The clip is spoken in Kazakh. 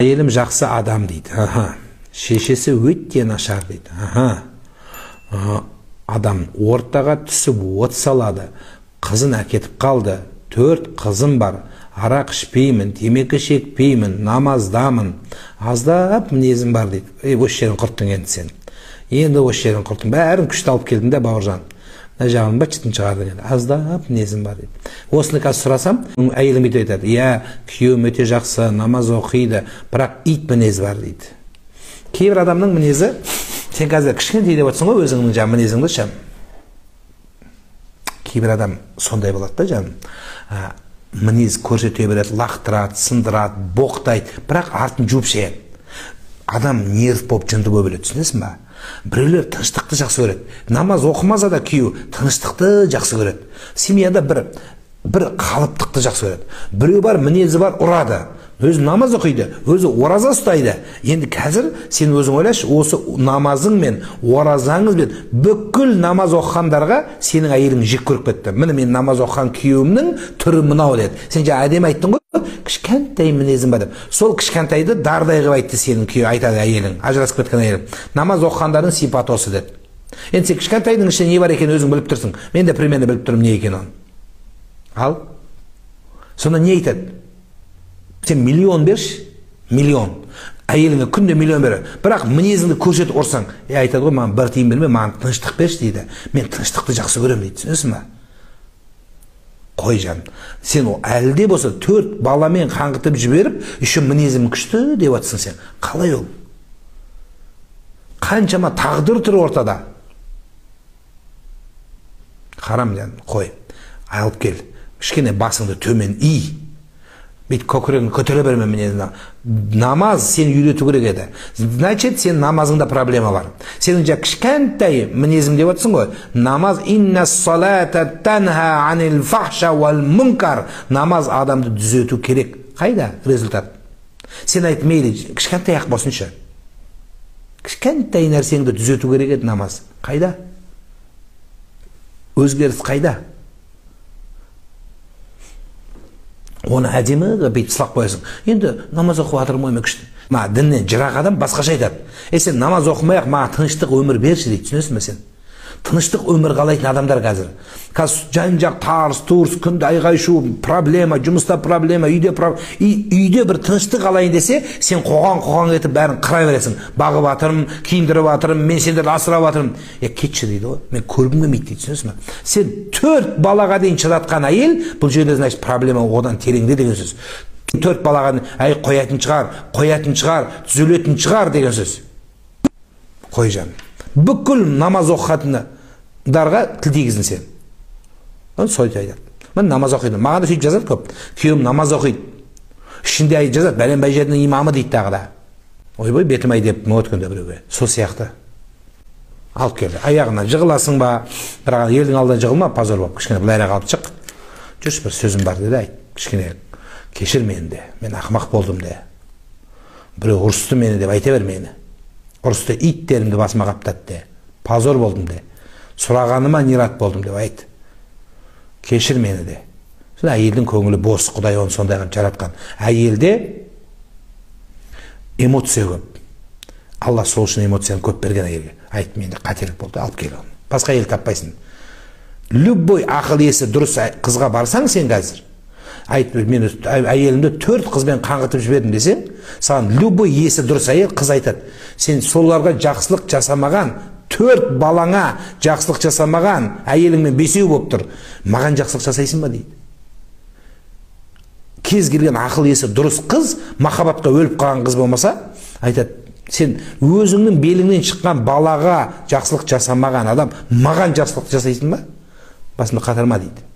Әйелім жақсы адам дейді. Шешесі өте нашар дейді. Адам ортаға түсіп от салады. Қызын әкетіп қалды. 4 қызым бар. Арақ ішпеймін, темекі шекпеймін, намаздамын. Аздап мінезім бар дейді. Осы жерін құрттың енді сен. Енді осы жерін құрттың. Бәрін күшті алып келдің де, Бауыржан. Жағын бачытын шығардың енді. Аздап мінезім бар дейді. Осыны қазір сұрасам, әйелім бүйтіп айтады. Иә, күйеуім өте жақсы, намаз оқиды, бірақ ит мінез бар дейді. Кейбір адамның мінезі, сен қазір кішкентай деп отырсың ғой өзіңнің жаңағы мінезіңді ше. Кейбір адам сондай болады да жаным. Мінез көрсете береді, лақтырады, сындырады, боқтайды, бірақ артын жуып шаяды. Адам нерв болып жынды болып өледі, түсінесің ба? Біреулер тыныштықты жақсы көреді. Намаз оқымаса да күйеу тыныштықты жақсы көреді. Семьяда бір қалыптықты жақсы көреді. Біреу бар, мінезі бар, ұрады. Өзі намаз оқиды, өзі ораза ұстайды. Енді қазір сен өзің ойлашы, осы намазың мен оразаңыз бен бүкіл намаз оқығандарға сенің әйелің жек көріп кетті. Міне мен намаз оқыған күйеуімнің түрі мынау деді. Сен жаңа әдемі айттың ғой, кішкентай мінезім бар деп. Сол кішкентайды дардай қылып айтты сенің күйеу, айтады әйелің, ажырасып кеткен әйелің. Намаз оқығандардың сипаты осы деді. Енді сен кішкентайдың ішінде не бар екенін өзің біліп тұрсың. Мен де примерно біліп тұрмын не екенін. Ал сонда не айтады? Сен миллион берші, миллион. Әйеліңе күнде миллион бер. Бірақ мінезіңді көрсетіп ұрсаң, айтады ғой, маған бір тиын берме, маған тыныштық берші дейді. Мен тыныштықты жақсы көремін дейді. Түсінесің ба? Қой жаным. Сен әлде болса 4 баламен қаңғытып жіберіп, еще мінезім күшті деп жатсың сен. Қалай ол? Қаншама тағдыр тұр ортада. Қарам жаным, қой. Алып кел. Кішкене басыңды төмен ий. Бейт көкірегін көтере берме мінезіне. Намаз сен үйрету керек еді. Значит, сен намазыңда проблема бар. Сенің жа кішкентай мінезім деп отырсың ғой. Намаз инна салата танха анил фахша вал мункар. Намаз адамды түзету керек. Қайда результат? Сен айт мейлі, кішкентай ақ болсыншы. Кішкентай нәрсеңді түзету керек еді намаз. Қайда? Өзгеріс қайда? Оны әдемі бейт сылақ қоясың. Енді намаз оқып жатырмын ғой мен күшті. Діннен жырақ адам басқаша айтады. Сен намаз оқымай-ақ маған тыныштық өмір берші дейді, түсінесің бе сен? Тыныштық өмір қалайтын адамдар қазір. Қазір жан-жақ тарс-турс, күнде айғай-шу, проблема, жұмыста проблема, үйде бір тыныштық алайын десе, сен қоған етіп бәрін қырай бересің. Бағып жатырмын, киіндіріп жатырмын, мен сендерді асырап жатырмын. Кетші дейді ғой. Мен көргім келмейді дейді, түсінесің бе? Сен 4 балаға дейін шыдатқан әйел, бұл жерде значит проблема одан тереңде деген сөз. 4 балаға әй қоятын шығар, түзелетін шығар деген сөз. Қой жаным. Бүкіл намаз оқығандарға тіл тигіздің сен. Сойты айтады. Мен намаз оқиды. Маған да сөйтіп жазады көп. Күйеуім намаз оқиды. Ішінде жазады, бәлен бәйжердің имамы дейді тағы да. Ойбай, бетім ай деп өткенде біреуге. Сол сияқты. Алып келді. Аяғына жығыласың ба, бірақ елдің алдына жығылма, позор болып. Кішкене былайырақ алып шық. Жүрші, бір сөзім бар деді, айт. Кішкене кешір мені де. Мен ақымақ болдым де. Біреу ұрысты мені деп айта бер мені. Ұрысты иттерімді басыма қаптады де. Позор болдым де. Сұрағаныма нират болдым деп айт. Кешір мені де. Әйелдің көңілі бос, Құдай оны сондай жаратқан. Әйелде эмоция көп. Алла сол үшін эмоцияны көп берген әйелге. Айт, менде қателік болды, алып кел оны. Басқа әйел таппайсың. Любой ақыл есі дұрыс қызға барсаң сен қазір. Айт, мен әйелімді 4 қызбен қаңғытып жібердім десең, саған любой есі дұрыс әйел қыз айтады. Сен соларға жақсылық жасамаған, 4 балаңа жақсылық жасамаған әйеліңмен 5-еу болып тұр. Маған жақсылық жасайсың ба дейді. Кез келген ақыл есі дұрыс қыз, махаббатқа өліп қалған қыз болмаса, айтады, сен өзіңнің беліңнен шыққан балаға жақсылық жасамаған адам маған жақсылық жасайсың ба? Басымды қатырма дейді.